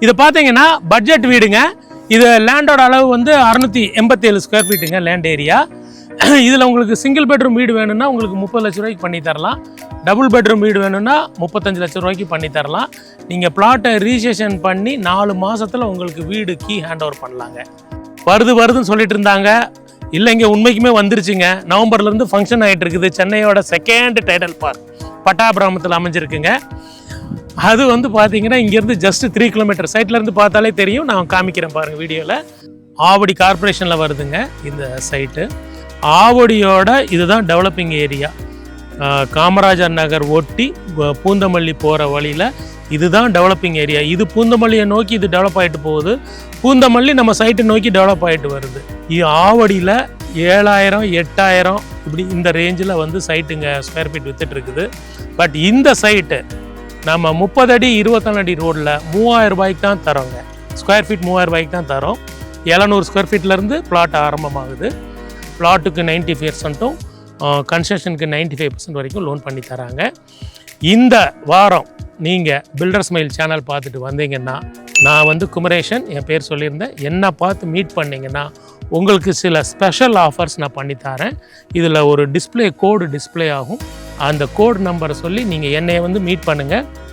இதை பார்த்தீங்கன்னா பட்ஜெட் வீடுங்க. இது லேண்டோட அளவு வந்து 687 ஸ்கொயர் ஃபீட்டுங்க லேண்ட் ஏரியா. இதில் உங்களுக்கு சிங்கிள் பெட்ரூம் வீடு வேணும்னா உங்களுக்கு 30 லட்ச ரூபாய்க்கு பண்ணி தரலாம். டபுள் பெட்ரூம் வீடு வேணும்னா 35 லட்ச ரூபாய்க்கு பண்ணி தரலாம். நீங்கள் பிளாட்டை ரிஜிஸ்ட்ரேஷன் பண்ணி 4 மாதத்தில் உங்களுக்கு வீடு கீ ஹேண்ட் ஓவர் பண்ணலாங்க. வருதுன்னு சொல்லிட்டு இருந்தாங்க. இல்லைங்க, உண்மைக்குமே வந்துருச்சுங்க. நவம்பர்லேருந்து ஃபங்க்ஷன் ஆகிட்டு இருக்குது. சென்னையோட செகண்ட் டைடல் பார்க் பட்டாபிராமத்தில் அமைஞ்சிருக்குங்க. அது வந்து பார்த்தீங்கன்னா இங்கேருந்து ஜஸ்ட் 3 கிலோமீட்டர் சைட்லேருந்து பார்த்தாலே தெரியும். நான் காமிக்கிறேன் பாருங்கள் வீடியோவில். ஆவடி கார்பரேஷனில் வருதுங்க இந்த சைட்டு. ஆவடியோட இதுதான் டெவலப்பிங் ஏரியா. காமராஜர் நகர் ஒட்டி பூந்தமல்லி போகிற வழியில் இதுதான் டெவலப்பிங் ஏரியா. இது பூந்தமல்லியை நோக்கி இது டெவலப் ஆகிட்டு போகுது. பூந்தமல்லி நம்ம சைட்டை நோக்கி டெவலப் ஆகிட்டு வருது. ஆவடியில் 7000 8000 இப்படி இந்த ரேஞ்சில் வந்து சைட்டுங்க ஸ்கொயர் ஃபீட் வித்துட்டு இருக்குது. பட் இந்த சைட்டு நம்ம 30 அடி 24 அடி ரோடில் 3000 ரூபாய்க்கு தான் தரோங்க. ஸ்கொயர் ஃபீட் 3000 ரூபாய்க்கு தான் தரோம். 700 ஸ்கொயர் ஃபீட்லேருந்து பிளாட் ஆரம்பமாகுது. பிளாட்டுக்கு 90%, கன்ஸ்ட்ரக்ஷனுக்கு 95% வரைக்கும் லோன் பண்ணி தராங்க. இந்த வாரம் நீங்கள் பில்டர் ஸ்மைல் சேனல் பார்த்துட்டு வந்தீங்கன்னா, நான் வந்து குமரேஷன் என் பேர் சொல்லியிருந்தேன். என்னை பார்த்து மீட் பண்ணிங்கன்னா உங்களுக்கு சில ஸ்பெஷல் ஆஃபர்ஸ் நான் பண்ணித்தரேன். இதில் ஒரு கோடு டிஸ்பிளே ஆகும். அந்த கோடு நம்பரை சொல்லி நீங்கள் என்னையை வந்து மீட் பண்ணுங்கள்.